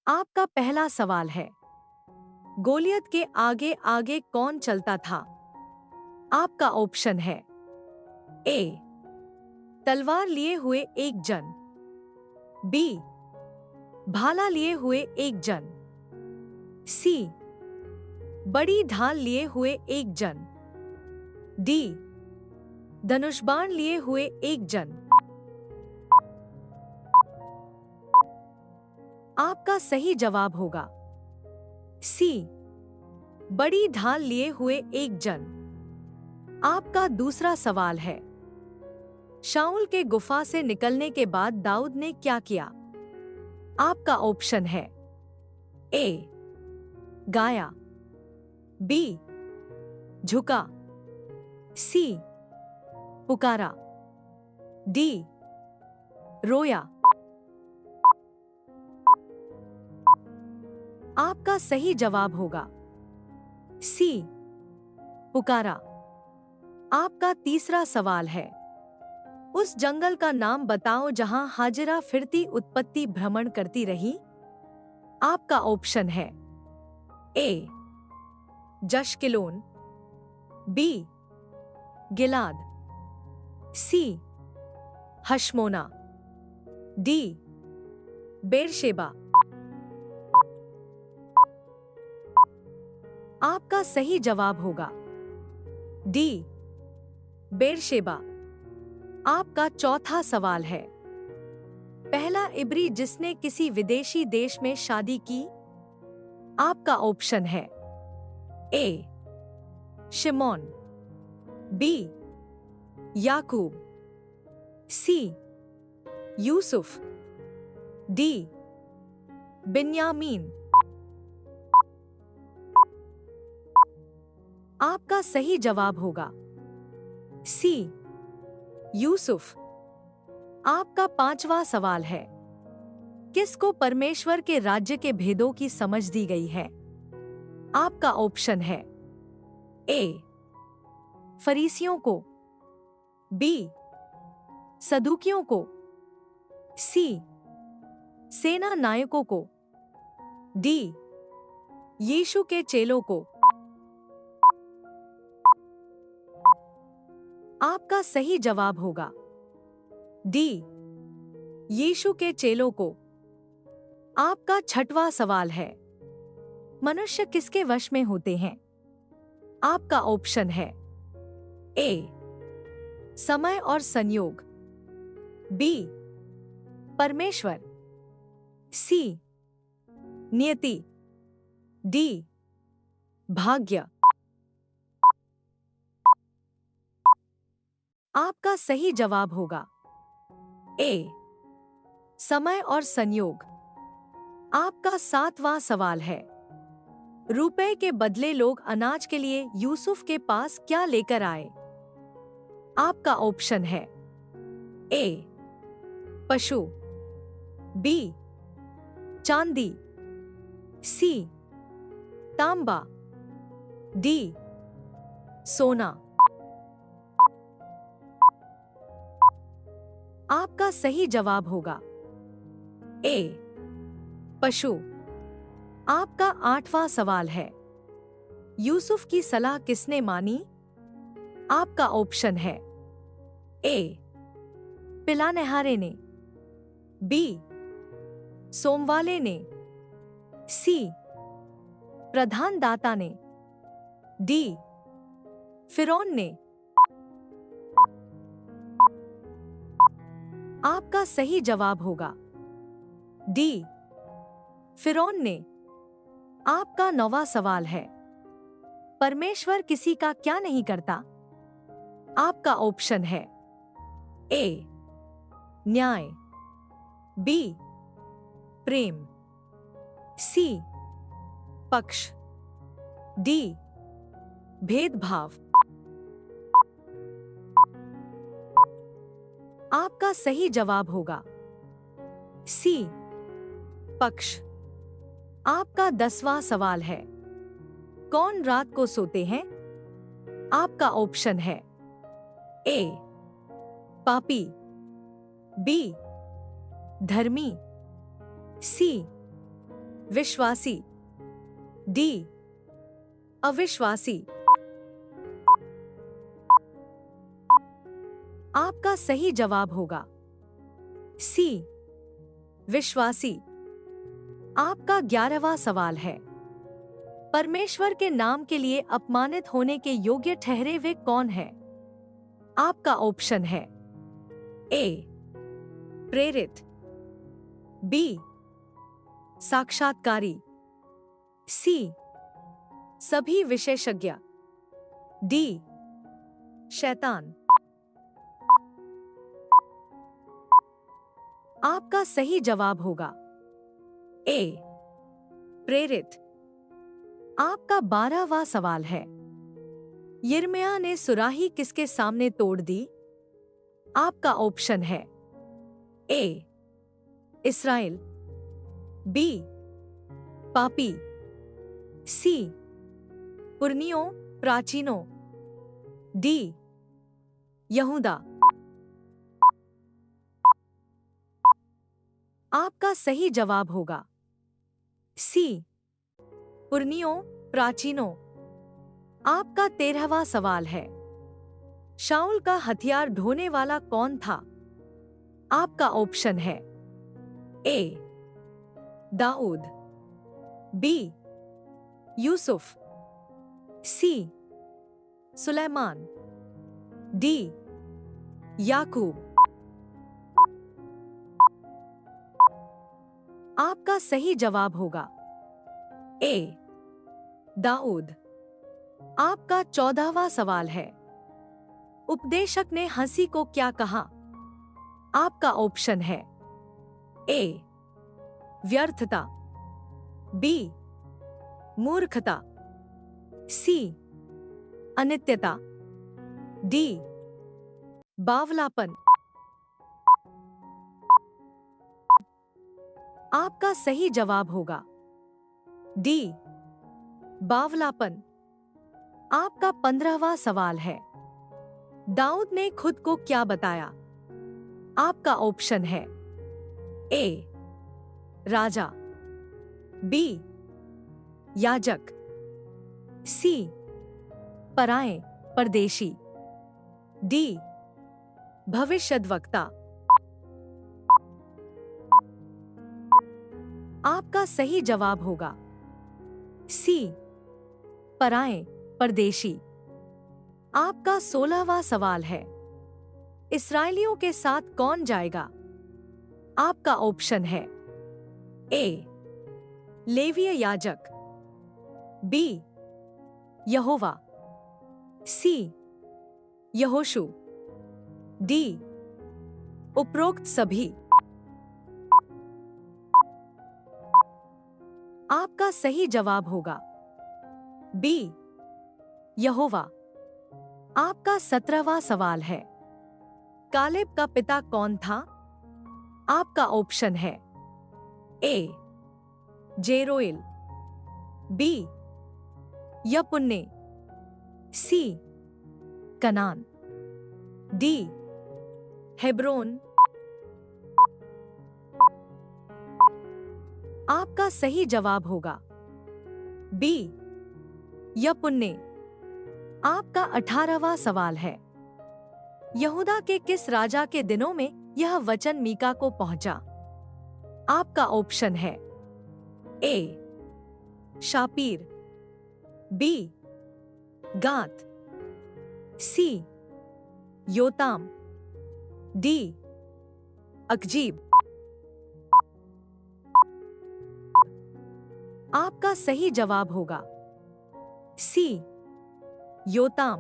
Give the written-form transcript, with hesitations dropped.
आपका पहला सवाल है, गोलियत के आगे आगे कौन चलता था? आपका ऑप्शन है ए तलवार लिए हुए एक जन, बी भाला लिए हुए एक जन, सी बड़ी ढाल लिए हुए एक जन, डी धनुष-बाण लिए हुए एक जन। आपका सही जवाब होगा सी बड़ी ढाल लिए हुए एक जन। आपका दूसरा सवाल है, शाऊल के गुफा से निकलने के बाद दाऊद ने क्या किया? आपका ऑप्शन है ए गाया, बी झुका, सी पुकारा, डी रोया। आपका सही जवाब होगा सी पुकारा। आपका तीसरा सवाल है, उस जंगल का नाम बताओ जहां हाजिरा फिरती उत्पत्ति भ्रमण करती रही। आपका ऑप्शन है ए जशकिलोन, बी गिलाद, सी हशमोना, डी बेरशेबा। आपका सही जवाब होगा डी बेरशेबा। आपका चौथा सवाल है, पहला इब्री जिसने किसी विदेशी देश में शादी की। आपका ऑप्शन है ए शिमोन, बी याकूब, सी यूसुफ, डी बिन्यामीन। आपका सही जवाब होगा सी यूसुफ। आपका पांचवा सवाल है, किसको परमेश्वर के राज्य के भेदों की समझ दी गई है? आपका ऑप्शन है ए फरीसियों को, बी सदूकियों को, सी सेना नायकों को, डी यीशु के चेलों को। आपका सही जवाब होगा डी यीशु के चेलों को। आपका छठवां सवाल है, मनुष्य किसके वश में होते हैं? आपका ऑप्शन है ए समय और संयोग, बी परमेश्वर, सी नियति, डी भाग्य। आपका सही जवाब होगा ए समय और संयोग। आपका सातवां सवाल है, रुपए के बदले लोग अनाज के लिए यूसुफ के पास क्या लेकर आए? आपका ऑप्शन है ए पशु, बी चांदी, सी तांबा, डी सोना। आपका सही जवाब होगा ए पशु। आपका आठवां सवाल है, यूसुफ की सलाह किसने मानी? आपका ऑप्शन है ए पिलानेहारे ने, बी सोमवाले ने, सी प्रधान दाता ने, डी फिरौन ने। आपका सही जवाब होगा डी फिरौन ने। आपका नौवां सवाल है, परमेश्वर किसी का क्या नहीं करता? आपका ऑप्शन है ए न्याय, बी प्रेम, सी पक्ष, डी भेदभाव। आपका सही जवाब होगा सी पक्ष। आपका 10वां सवाल है, कौन रात को सोते हैं? आपका ऑप्शन है ए पापी, बी धर्मी, सी विश्वासी, डी अविश्वासी। आपका सही जवाब होगा सी विश्वासी। आपका 11वां सवाल है, परमेश्वर के नाम के लिए अपमानित होने के योग्य ठहरे वे कौन है? आपका ऑप्शन है ए प्रेरित, बी साक्षात्कारी, सी सभी विशेषज्ञ, डी शैतान। आपका सही जवाब होगा ए प्रेरित। आपका 12वां सवाल है, यिर्मयाह ने सुराही किसके सामने तोड़ दी? आपका ऑप्शन है ए इस्राएल, बी पापी, सी पुरनियों प्राचीनों, डी यहूदा। आपका सही जवाब होगा सी पुरनियों प्राचीनों। आपका 13वां सवाल है, शाऊल का हथियार ढोने वाला कौन था? आपका ऑप्शन है ए दाऊद, बी यूसुफ, सी सुलेमान, डी याकूब। आपका सही जवाब होगा ए दाऊद। आपका 14वां सवाल है, उपदेशक ने हंसी को क्या कहा? आपका ऑप्शन है ए व्यर्थता, बी मूर्खता, सी अनित्यता, डी बावलापन। आपका सही जवाब होगा डी बावलापन। आपका 15वां सवाल है, दाऊद ने खुद को क्या बताया? आपका ऑप्शन है ए राजा, बी याजक, सी पराए परदेशी, डी भविष्यद्वक्ता। आपका सही जवाब होगा सी पराए परदेशी। आपका 16वां सवाल है, इस्राएलियों के साथ कौन जाएगा? आपका ऑप्शन है ए लेवीय याजक, बी यहोवा, सी यहोशू, डी उपरोक्त सभी। आपका सही जवाब होगा बी यहोवा। आपका 17वां सवाल है, कालेब का पिता कौन था? आपका ऑप्शन है ए जेरोएल, बी यपुन्ने, सी कनान, डी हेब्रोन। आपका सही जवाब होगा बी यपुन्ने। आपका 18वां सवाल है, यहूदा के किस राजा के दिनों में यह वचन मीका को पहुंचा? आपका ऑप्शन है ए शापीर, बी गात, सी योताम, डी अकजीब। आपका सही जवाब होगा सी योताम।